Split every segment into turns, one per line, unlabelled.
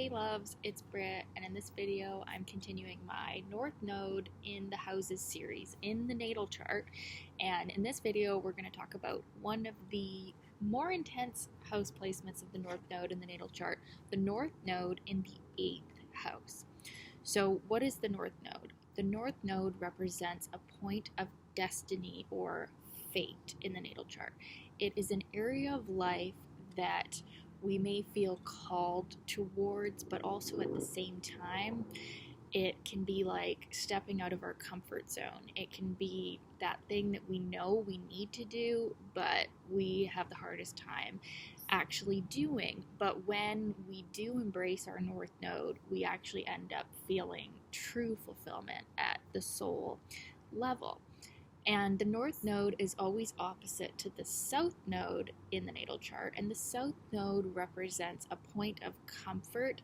Hey loves, it's Britt, and in this video I'm continuing my North Node in the Houses series in the natal chart. And in this video we're going to talk about one of the more intense house placements of the North Node in the natal chart, the North Node in the 8th house. So what is the North Node? The North Node represents a point of destiny or fate in the natal chart. It is an area of life that we may feel called towards, but also at the same time, it can be like stepping out of our comfort zone. It can be that thing that we know we need to do, but we have the hardest time actually doing. But when we do embrace our North Node, we actually end up feeling true fulfillment at the soul level. And the North Node is always opposite to the South Node in the natal chart. And the South Node represents a point of comfort.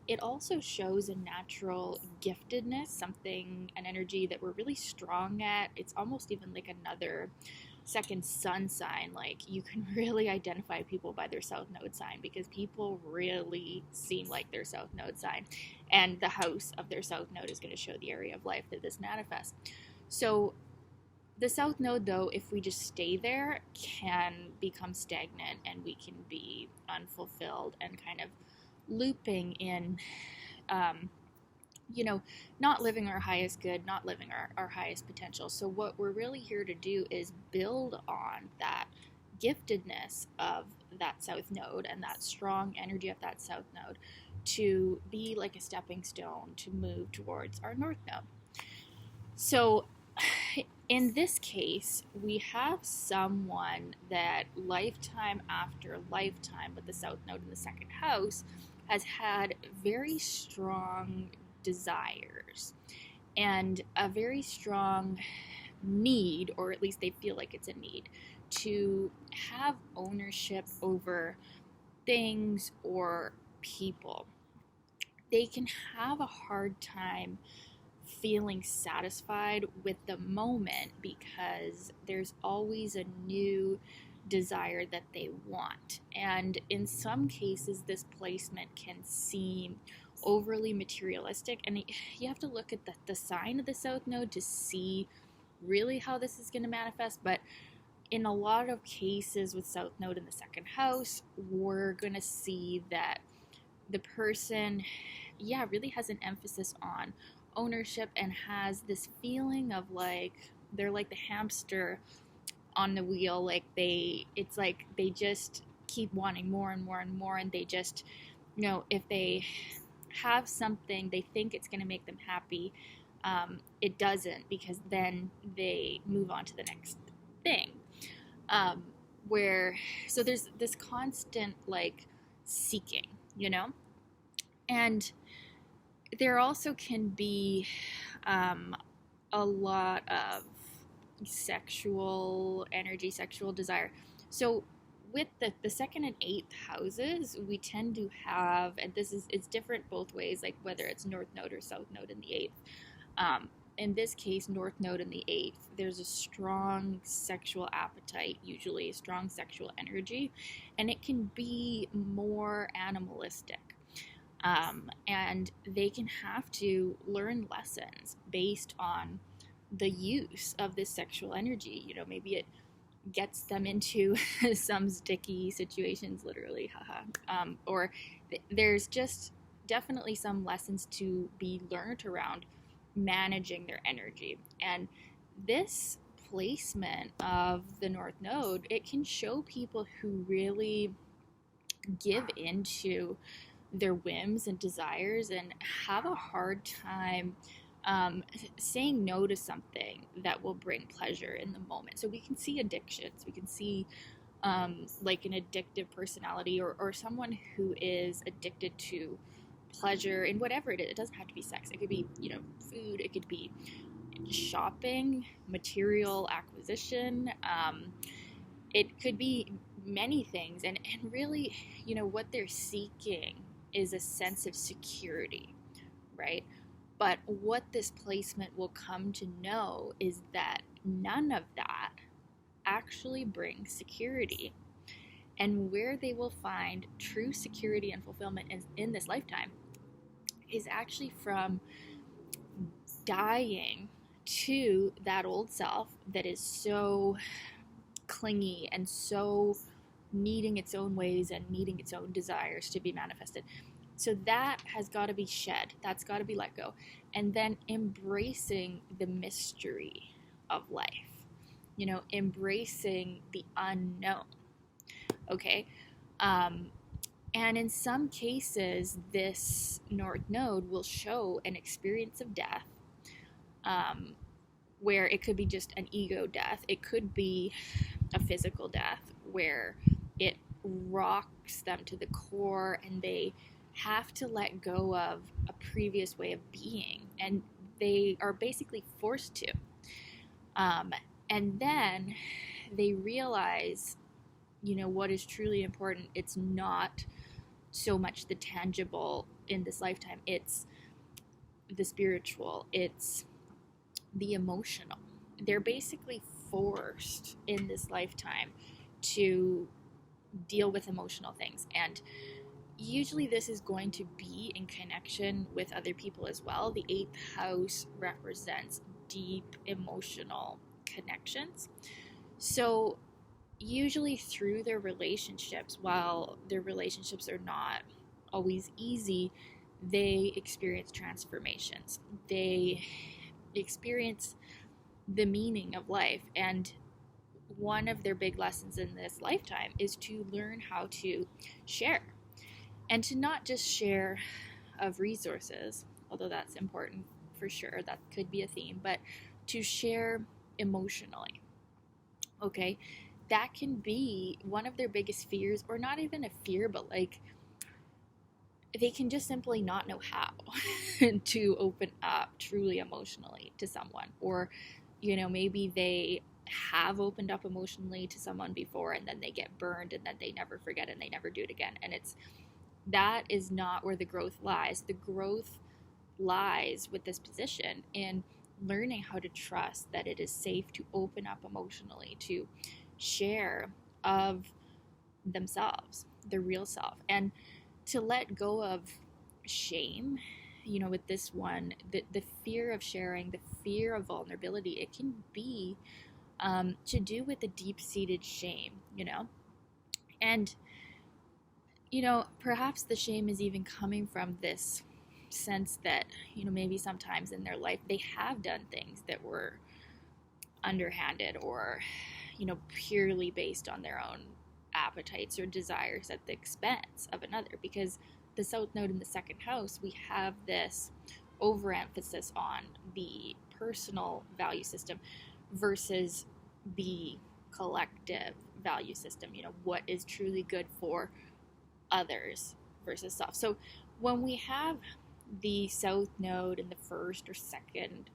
It also shows a natural giftedness, an energy that we're really strong at. It's almost even like another second sun sign. Like, you can really identify people by their South Node sign because people really seem like their South Node sign. And the house of their South Node is going to show the area of life that this manifests. So the South Node, though, if we just stay there, can become stagnant and we can be unfulfilled and kind of looping in, not living our highest good, not living our highest potential. So what we're really here to do is build on that giftedness of that South Node and that strong energy of that South Node to be like a stepping stone to move towards our North Node. So in this case, we have someone that lifetime after lifetime with the South Node in the second house has had very strong desires and a very strong need, or at least they feel like it's a need, to have ownership over things or people. They can have a hard time feeling satisfied with the moment because there's always a new desire that they want. And in some cases, this placement can seem overly materialistic, and you have to look at the sign of the South Node to see really how this is going to manifest. But in a lot of cases with South Node in the second house, we're going to see that the person, really has an emphasis on ownership and has this feeling of like they're like the hamster on the wheel. Like it's like they just keep wanting more and more and more, and they just, if they have something they think it's going to make them happy, it doesn't, because then they move on to the next thing. So there's this constant like seeking, and there also can be a lot of sexual energy, sexual desire. So with the second and 8th houses, we tend to have, and it's different both ways, like whether it's North Node or South Node in the 8th. In this case, North Node in the 8th, there's a strong sexual appetite, usually a strong sexual energy, and it can be more animalistic. And they can have to learn lessons based on the use of this sexual energy. Maybe it gets them into some sticky situations, literally, or there's just definitely some lessons to be learned around managing their energy. And this placement of the North Node, it can show people who really give into their whims and desires and have a hard time saying no to something that will bring pleasure in the moment. So we can see addictions, we can see like an addictive personality, or someone who is addicted to pleasure in whatever it is. It doesn't have to be sex. It could be, food, it could be shopping, material acquisition, it could be many things, and really, what they're seeking is a sense of security, right? But what this placement will come to know is that none of that actually brings security. And where they will find true security and fulfillment in this lifetime is actually from dying to that old self that is so clingy and so needing its own ways and needing its own desires to be manifested. So that has got to be shed. That's got to be let go. And then embracing the mystery of life, embracing the unknown. Okay. And in some cases, this North Node will show an experience of death, where it could be just an ego death. It could be a physical death where it rocks them to the core and they have to let go of a previous way of being, and they are basically forced to. And then they realize, what is truly important. It's not so much the tangible in this lifetime, it's the spiritual, it's the emotional. They're basically forced in this lifetime to deal with emotional things, and usually this is going to be in connection with other people as well. The 8th house represents deep emotional connections. So usually through their relationships, while their relationships are not always easy, they experience transformations. They experience the meaning of life. And one of their big lessons in this lifetime is to learn how to share. And to not just share of resources, although that's important for sure, that could be a theme, but to share emotionally. Okay? That can be one of their biggest fears, or not even a fear, but like they can just simply not know how to open up truly emotionally to someone. Or, maybe they have opened up emotionally to someone before and then they get burned and then they never forget and they never do it again. And that is not where the growth lies. The growth lies with this position in learning how to trust that it is safe to open up emotionally, to share of themselves, their real self, and to let go of shame. With this one, the fear of sharing, the fear of vulnerability, it can be to do with the deep-seated shame, and perhaps the shame is even coming from this sense that, maybe sometimes in their life they have done things that were underhanded or, purely based on their own appetites or desires at the expense of another. Because the South Node in the 2nd house, we have this overemphasis on the personal value system versus the collective value system, what is truly good for others versus self. So when we have the South Node in the 1st or 2nd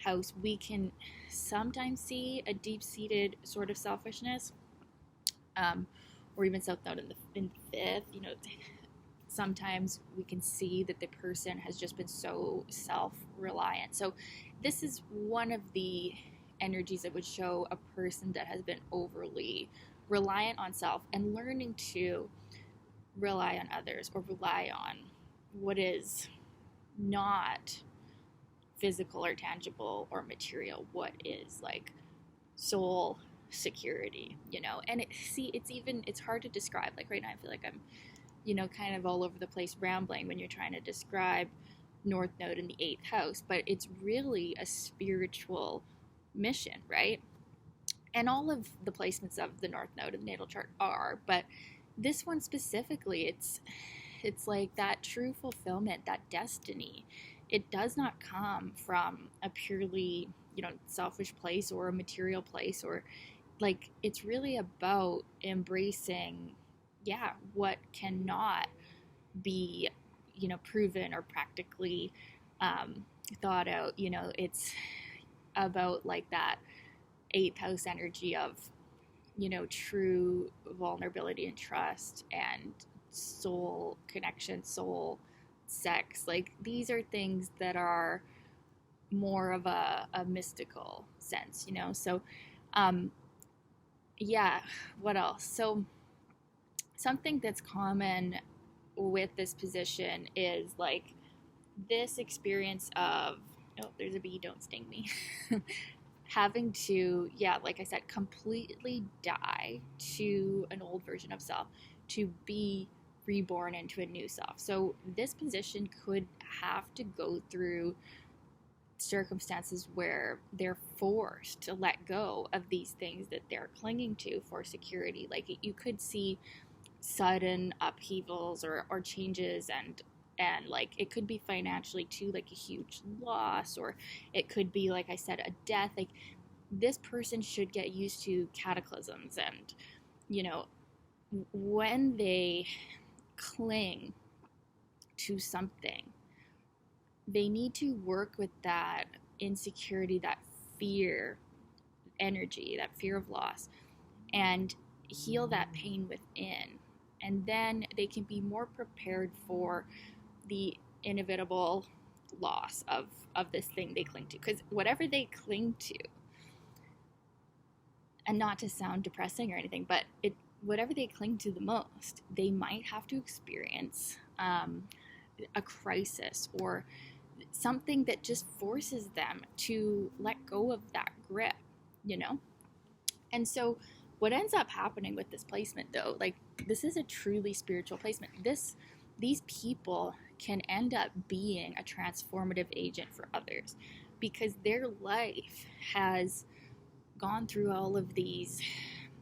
house, we can sometimes see a deep-seated sort of selfishness, or even South Node in the 5th. Sometimes we can see that the person has just been so self-reliant. So this is one of the energies that would show a person that has been overly reliant on self and learning to rely on others, or rely on what is not physical or tangible or material, what is like soul security, and it's hard to describe. Like right now I feel like I'm kind of all over the place rambling when you're trying to describe North Node in the 8th house, but it's really a spiritual mission, right? And all of the placements of the North Node in the natal chart are, but this one specifically, it's like that true fulfillment, that destiny. It does not come from a purely, selfish place or a material place, or like it's really about embracing, what cannot be, proven or practically thought out. It's about like that 8th house energy of, true vulnerability and trust and soul connection, soul sex. Like these are things that are more of a mystical sense, So, what else? So something that's common with this position is like this experience of, oh, there's a bee, don't sting me, having to, yeah, like I said, completely die to an old version of self to be reborn into a new self. So this position could have to go through circumstances where they're forced to let go of these things that they're clinging to for security. Like you could see sudden upheavals or changes, and like it could be financially too, like a huge loss, or it could be, like I said, a death. Like this person should get used to cataclysms, and you know, when they cling to something, they need to work with that insecurity, that fear energy, that fear of loss, and heal that pain within. And then they can be more prepared for the inevitable loss of this thing they cling to. Because whatever they cling to, and not to sound depressing or anything, but whatever they cling to the most, they might have to experience a crisis or something that just forces them to let go of that grip, you know? And so what ends up happening with this placement, though, like this is a truly spiritual placement. These people can end up being a transformative agent for others because their life has gone through all of these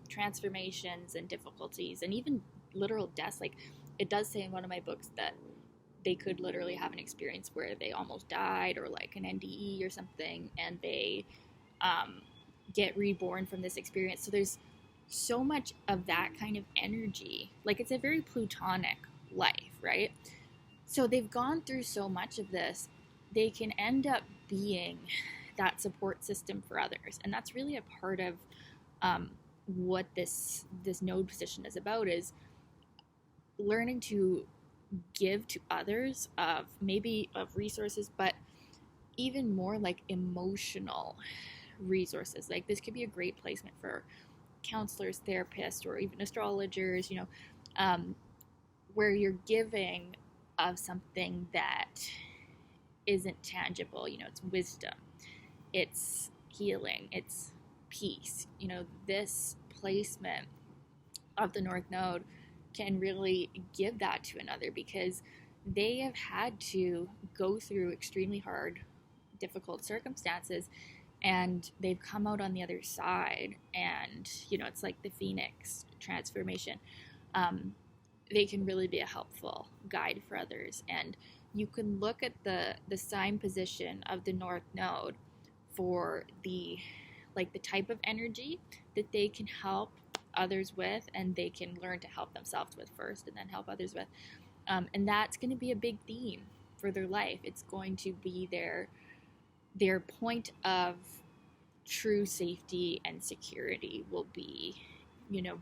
transformations and difficulties and even literal deaths. Like it does say in one of my books that they could literally have an experience where they almost died, or like an NDE or something, and they get reborn from this experience. So there's so much of that kind of energy. Like it's a very plutonic life, right? So they've gone through so much of this, they can end up being that support system for others. And that's really a part of what this node position is about, is learning to give to others of resources, but even more like emotional resources. Like this could be a great placement for counselors, therapists, or even astrologers, where you're giving of something that isn't tangible. It's wisdom, it's healing, it's peace. This placement of the North Node can really give that to another because they have had to go through extremely hard, difficult circumstances, and they've come out on the other side. And it's like the phoenix transformation. They can really be a helpful guide for others. And you can look at the sign position of the North Node for the type of energy that they can help others with, and they can learn to help themselves with first and then help others with. And that's going to be a big theme for their life. It's going to be their point of true safety and security will be,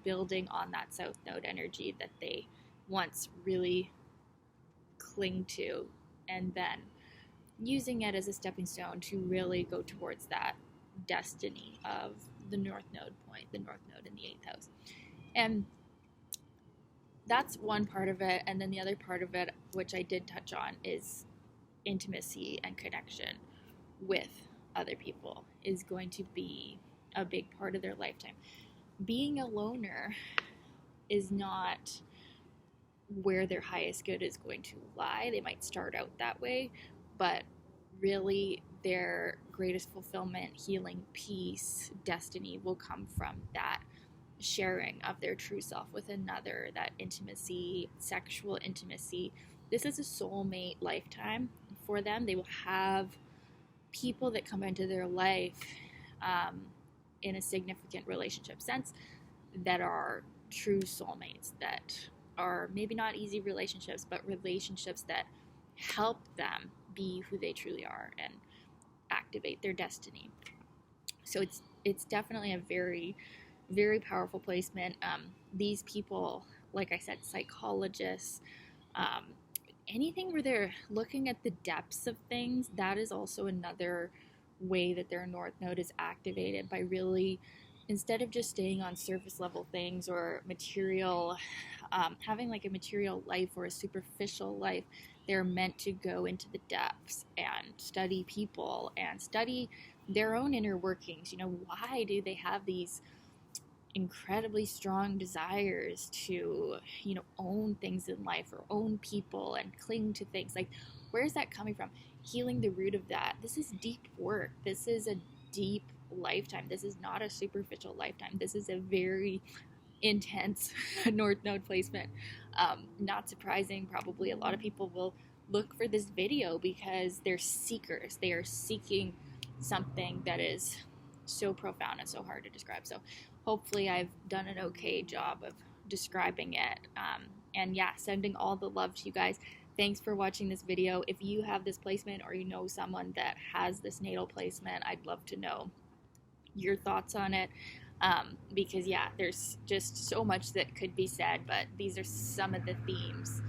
building on that South Node energy that they once really cling to, and then using it as a stepping stone to really go towards that destiny of the North Node point, the North Node in the 8th house. And that's one part of it. And then the other part of it, which I did touch on, is intimacy and connection with other people is going to be a big part of their lifetime. Being a loner is not where their highest good is going to lie. They might start out that way, but really their greatest fulfillment, healing, peace, destiny will come from that sharing of their true self with another, that intimacy, sexual intimacy. This is a soulmate lifetime for them. They will have people that come into their life in a significant relationship sense that are true soulmates, that are maybe not easy relationships, but relationships that help them be who they truly are and activate their destiny. So it's definitely a very, very powerful placement. These people, like I said, psychologists, anything where they're looking at the depths of things, that is also another way that their North Node is activated, by really, instead of just staying on surface level things or material, having like a material life or a superficial life, they're meant to go into the depths and study people and study their own inner workings. Why do they have these incredibly strong desires to, own things in life or own people and cling to things? Like, where's that coming from? Healing the root of that. This is deep work. This is a deep lifetime. This is not a superficial lifetime. This is a very intense North Node placement. Not surprising, probably a lot of people will look for this video because they're seekers. They are seeking something that is so profound and so hard to describe. So hopefully I've done an okay job of describing it. And yeah, sending all the love to you guys. Thanks for watching this video. If you have this placement or you know someone that has this natal placement, I'd love to know your thoughts on it. Because yeah, there's just so much that could be said, but these are some of the themes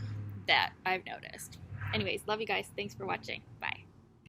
that I've noticed. Anyways, love you guys. Thanks for watching. Bye.